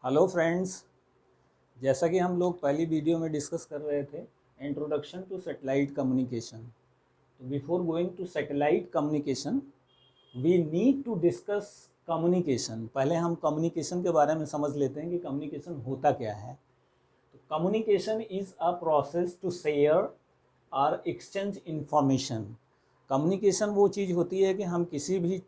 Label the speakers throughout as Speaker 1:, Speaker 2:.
Speaker 1: Hello friends, जैसा कि हम लोग पहली वीडियो में डिस्कस कर रहे थे इंट्रोडक्शन टू सैटेलाइट कम्युनिकेशन। तो before going to satellite communication we need to discuss communication. पहले हम कम्युनिकेशन के बारे में समझ लेते हैं कि कम्युनिकेशन होता क्या है। तो communication is a process to share और एक्सचेंज इंफॉर्मेशन। कम्युनिकेशन वो चीज़ होती है कि हम किसी भी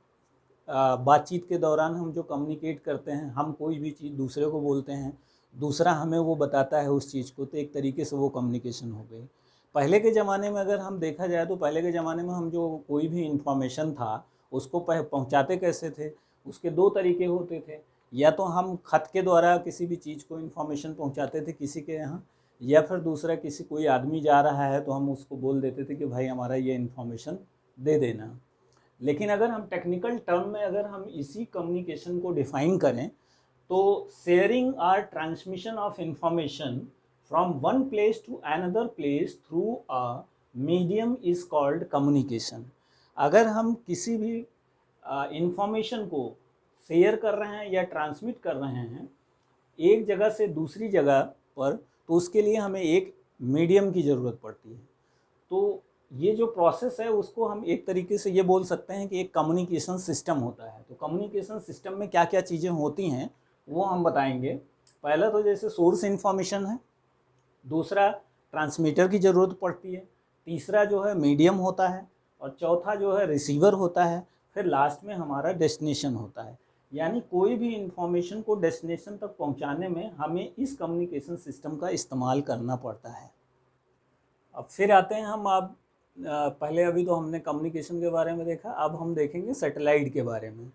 Speaker 1: बातचीत के दौरान हम जो कम्युनिकेट करते हैं, हम कोई भी चीज़ दूसरे को बोलते हैं, दूसरा हमें वो बताता है उस चीज़ को, तो एक तरीके से वो कम्युनिकेशन हो गई। पहले के ज़माने में अगर हम देखा जाए तो पहले के ज़माने में हम जो कोई भी इंफॉर्मेशन था उसको पहुंचाते कैसे थे, उसके दो तरीके होते थे। या तो हम खत के द्वारा किसी भी चीज़ को इंफॉर्मेशन पहुंचाते थे किसी के यहाँ, या फिर दूसरा किसी कोई आदमी जा रहा है तो हम उसको बोल देते थे कि भाई हमारा ये इंफॉर्मेशन दे देना। लेकिन अगर हम टेक्निकल टर्म में अगर हम इसी कम्युनिकेशन को डिफाइन करें तो शेयरिंग और transmission of information from one place to another place through a medium is called communication. अगर हम किसी भी इंफॉर्मेशन को शेयर कर रहे हैं या ट्रांसमिट कर रहे हैं एक जगह से दूसरी जगह पर, तो उसके लिए हमें एक मीडियम की ज़रूरत पड़ती है। तो ये जो प्रोसेस है उसको हम एक तरीके से ये बोल सकते हैं कि एक कम्युनिकेशन सिस्टम होता है। तो कम्युनिकेशन सिस्टम में क्या क्या चीज़ें होती हैं वो हम बताएंगे। पहला तो जैसे सोर्स इन्फॉर्मेशन है, दूसरा ट्रांसमीटर की ज़रूरत पड़ती है, तीसरा जो है मीडियम होता है, और चौथा जो है रिसीवर होता है, फिर लास्ट में हमारा डेस्टिनेशन होता है। यानी कोई भी इंफॉर्मेशन को डेस्टिनेशन तक पहुंचाने में हमें इस कम्युनिकेशन सिस्टम का इस्तेमाल करना पड़ता है। अब फिर आते हैं हम। अब पहले अभी तो हमने कम्युनिकेशन के बारे में देखा, अब हम देखेंगे सैटेलाइट के बारे में।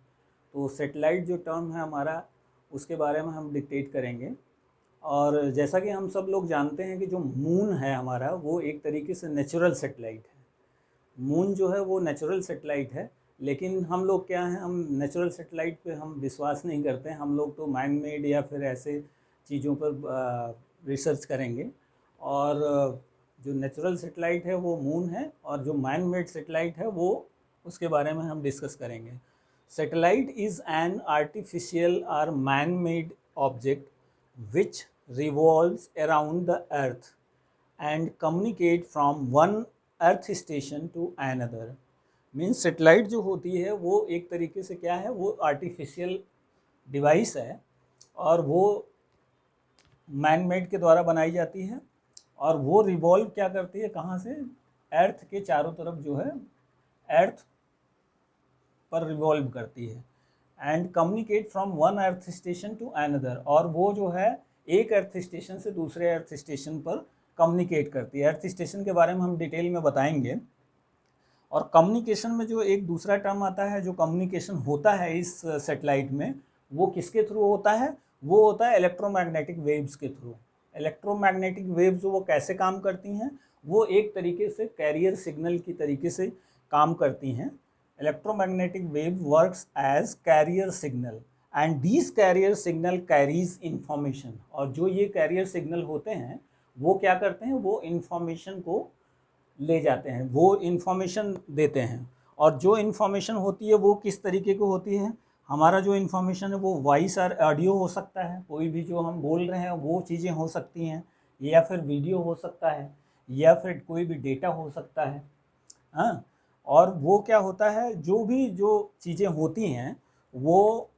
Speaker 1: तो सैटेलाइट जो टर्म है हमारा, उसके बारे में हम डिक्टेट करेंगे। और जैसा कि हम सब लोग जानते हैं कि जो मून है हमारा वो एक तरीके से नेचुरल सैटेलाइट है। मून जो है वो नेचुरल सैटेलाइट है, लेकिन हम लोग क्या हैं, हम नेचुरल सैटेलाइट पे हम विश्वास नहीं करते हैं। हम लोग तो मैन मेड या फिर ऐसे चीज़ों पर रिसर्च करेंगे। और जो नेचुरल सैटेलाइट है वो मून है, और जो मैन मेड सैटेलाइट है वो उसके बारे में हम डिस्कस करेंगे। सैटेलाइट इज़ एन आर्टिफिशियल और man made object which revolves around the earth and communicate from one earth station to another। Means satellite जो होती है वो एक तरीके से क्या है, वो आर्टिफिशियल डिवाइस है, और वो मैन मेड के द्वारा बनाई जाती है, और वो रिवॉल्व क्या करती है, कहाँ से, अर्थ के चारों तरफ जो है अर्थ पर रिवॉल्व करती है। And communicate from one earth station to another, और वो जो है एक अर्थ स्टेशन से दूसरे अर्थ स्टेशन पर कम्युनिकेट करती है। अर्थ स्टेशन के बारे में हम डिटेल में बताएंगे। और कम्युनिकेशन में जो एक दूसरा टर्म आता है, जो कम्युनिकेशन होता है इस सेटेलाइट में, वो किसके थ्रू होता है, वो होता है इलेक्ट्रोमैग्नेटिक वेव्स के थ्रू। इलेक्ट्रोमैग्नेटिक वेव्स वो कैसे काम करती हैं, वो एक तरीके से कैरियर सिग्नल की तरीके से काम करती हैं। Electromagnetic wave works as carrier signal and this carrier signal carries information. और जो ये कैरियर सिग्नल होते हैं वो क्या करते हैं, वो इंफॉर्मेशन को ले जाते हैं, वो इन्फॉर्मेशन देते हैं। और जो इन्फॉर्मेशन होती है वो किस तरीके की होती है, हमारा जो इन्फॉर्मेशन है वो वॉइस और ऑडियो हो सकता है, कोई भी जो हम बोल रहे हैं वो चीज़ें हो सकती हैं, या फिर वीडियो हो सकता है, या फिर कोई भी डेटा हो सकता है। हाँ, और वो क्या होता है, जो भी जो चीज़ें होती हैं वो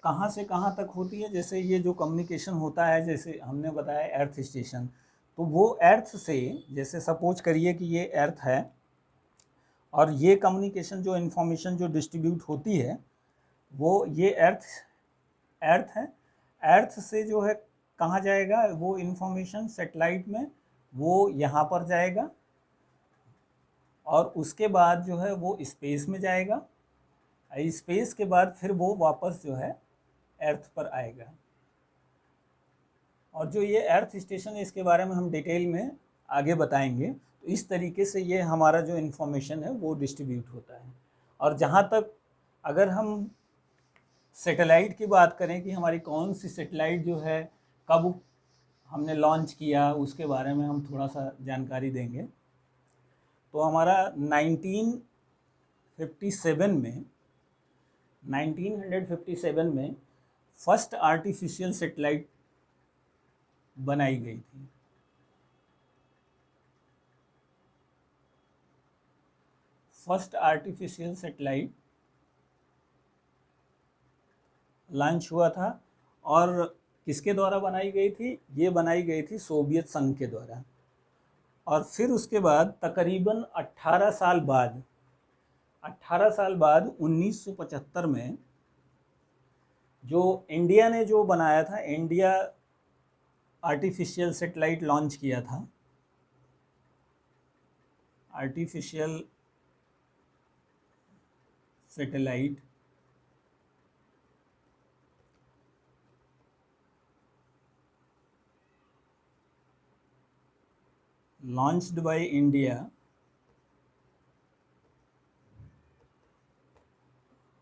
Speaker 1: कहाँ से कहाँ तक होती है। जैसे ये जो कम्युनिकेशन होता है, जैसे हमने बताया अर्थ स्टेशन, तो वो अर्थ से, जैसे सपोज करिए कि ये अर्थ है, और ये कम्युनिकेशन जो इन्फॉर्मेशन जो डिस्ट्रीब्यूट होती है वो ये अर्थ अर्थ है। अर्थ से जो है कहाँ जाएगा वो इन्फॉर्मेशन सेटेलाइट में, वो यहाँ पर जाएगा, और उसके बाद जो है वो स्पेस में जाएगा, स्पेस के बाद फिर वो वापस जो है अर्थ पर आएगा। और जो ये अर्थ स्टेशन है इसके बारे में हम डिटेल में आगे बताएंगे। तो इस तरीके से ये हमारा जो इन्फॉर्मेशन है वो डिस्ट्रीब्यूट होता है। और जहाँ तक अगर हम सैटेलाइट की बात करें कि हमारी कौन सी सैटेलाइट जो है कब हमने लॉन्च किया, उसके बारे में हम थोड़ा सा जानकारी देंगे। तो हमारा 1957 में फर्स्ट आर्टिफिशियल सैटेलाइट बनाई गई थी? फर्स्ट आर्टिफिशियल सैटेलाइट लॉन्च हुआ था और किसके द्वारा बनाई गई थी? ये बनाई गई थी सोवियत संघ के द्वारा। और फिर उसके बाद तकरीबन 18 साल बाद 1975 में जो इंडिया ने जो बनाया था, इंडिया आर्टिफिशियल सैटेलाइट लॉन्च किया था, artificial satellite launched by India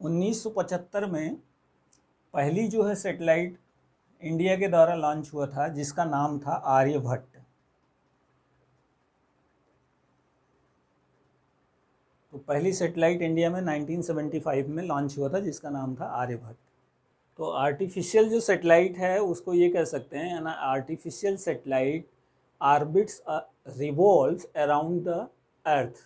Speaker 1: 1975 में पहली जो है सैटेलाइट इंडिया के द्वारा लॉन्च हुआ था, जिसका नाम था आर्यभट्ट। तो पहली सैटेलाइट इंडिया में 1975 में लॉन्च हुआ था, जिसका नाम था आर्यभट्ट। तो आर्टिफिशियल जो सैटेलाइट है उसको ये कह सकते हैं ना, artificial satellite orbits revolves around the अर्थ।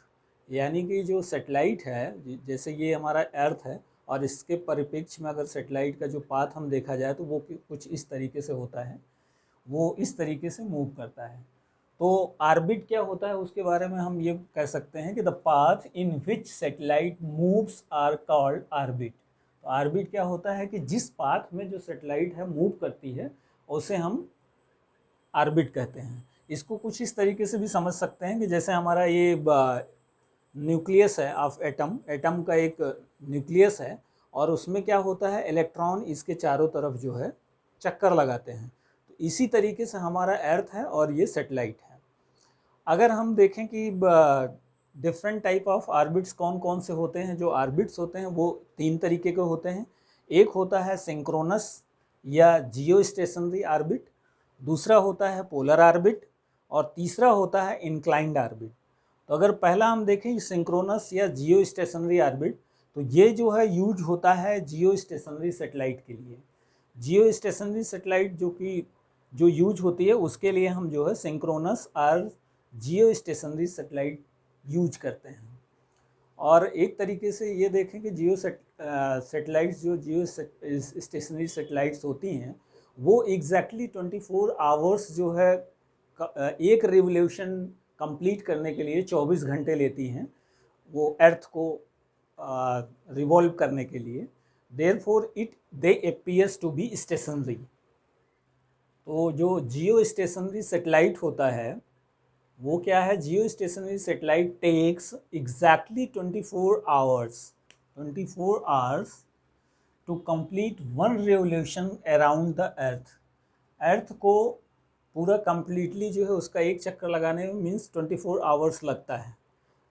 Speaker 1: यानी कि जो सैटेलाइट है, जैसे ये हमारा अर्थ है और इसके परिप्रेक्ष्य में अगर सैटेलाइट का जो पाथ हम देखा जाए तो वो कुछ इस तरीके से होता है, वो इस तरीके से मूव करता है। तो ऑर्बिट क्या होता है उसके बारे में हम ये कह सकते हैं कि the path in which satellite moves are called orbit. तो ऑर्बिट क्या होता है कि जिस पाथ में जो सैटेलाइट है मूव करती है उसे हम ऑर्बिट कहते हैं। इसको कुछ इस तरीके से भी समझ सकते हैं कि जैसे हमारा ये न्यूक्लियस है ऑफ एटम, एटम का एक न्यूक्लियस है और उसमें क्या होता है, इलेक्ट्रॉन इसके चारों तरफ जो है चक्कर लगाते हैं। तो इसी तरीके से हमारा अर्थ है और ये सैटेलाइट है। अगर हम देखें कि डिफरेंट टाइप ऑफ ऑर्बिट्स कौन कौन से होते हैं, जो ऑर्बिट्स होते हैं वो 3 तरीके के होते हैं। एक होता है सिंक्रोनस या जियो स्टेशनरी ऑर्बिट, दूसरा होता है पोलर ऑर्बिट और तीसरा होता है इंक्लाइंड ऑर्बिट। तो अगर पहला हम देखें सिंक्रोनस या जियो स्टेशनरी ऑर्बिट, तो ये जो है यूज होता है जियो स्टेशनरी सैटेलाइट के लिए। जियो स्टेशनरी सैटेलाइट जो यूज होती है उसके लिए हम जो है सिंक्रोनस और जियो स्टेशनरी सैटेलाइट यूज करते हैं। और एक तरीके से ये देखें कि जियो सैटेलाइट्स जो जियो स्टेशनरी सैटेलाइट्स होती हैं वो एग्जैक्टली 24 आवर्स जो है एक रिवोल्यूशन कंप्लीट करने के लिए 24 घंटे लेती हैं वो अर्थ को रिवॉल्व करने के लिए। Therefore they appears to be stationary. तो जो जियो स्टेशनरी सैटेलाइट होता है वो क्या है, geostationary satellite takes exactly 24 hours to complete one revolution around the earth. Earth को पूरा कंप्लीटली जो है उसका एक चक्कर लगाने में मीन्स 24 आवर्स लगता है।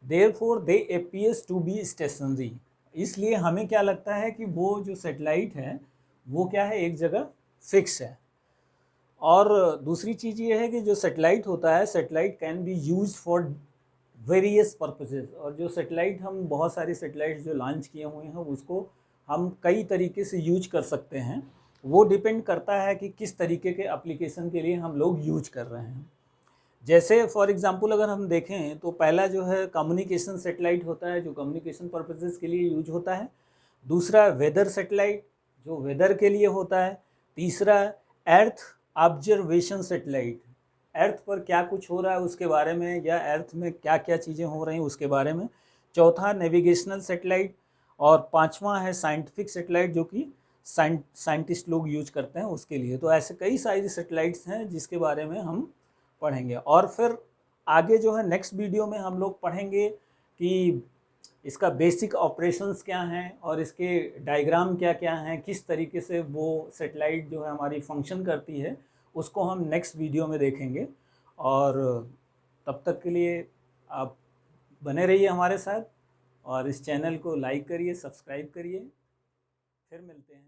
Speaker 1: Therefore they appears to be stationary. इसलिए हमें क्या लगता है कि वो जो सैटेलाइट है वो क्या है, एक जगह फिक्स है। और दूसरी चीज़ ये है कि जो सैटेलाइट होता है, satellite can be use for various purposes. और जो सैटेलाइट हम बहुत सारी सैटेलाइट जो लॉन्च किए हुए हैं उसको हम कई तरीके से यूज कर सकते हैं। वो डिपेंड करता है कि किस तरीके के एप्लीकेशन के लिए हम लोग यूज कर रहे हैं। जैसे फॉर एग्जांपल अगर हम देखें तो पहला जो है कम्युनिकेशन सैटेलाइट होता है जो कम्युनिकेशन पर्पसेस के लिए यूज होता है। दूसरा वेदर सैटेलाइट जो वेदर के लिए होता है। तीसरा अर्थ ऑब्जर्वेशन सैटेलाइट, अर्थ पर क्या कुछ हो रहा है उसके बारे में या अर्थ में क्या क्या चीज़ें हो रही हैं उसके बारे में। चौथा नेविगेशनल सैटेलाइट और पांचवा है साइंटिफिक सैटेलाइट जो कि साइंटिस्ट लोग यूज करते हैं उसके लिए। तो ऐसे कई सारी सैटेलाइट्स हैं जिसके बारे में हम पढ़ेंगे। और फिर आगे जो है नेक्स्ट वीडियो में हम लोग पढ़ेंगे कि इसका बेसिक ऑपरेशंस क्या हैं और इसके डायग्राम क्या क्या हैं, किस तरीके से वो सैटेलाइट जो है हमारी फंक्शन करती है, उसको हम नेक्स्ट वीडियो में देखेंगे। और तब तक के लिए आप बने रहिए हमारे साथ और इस चैनल को लाइक करिए, सब्सक्राइब करिए। फिर मिलते हैं।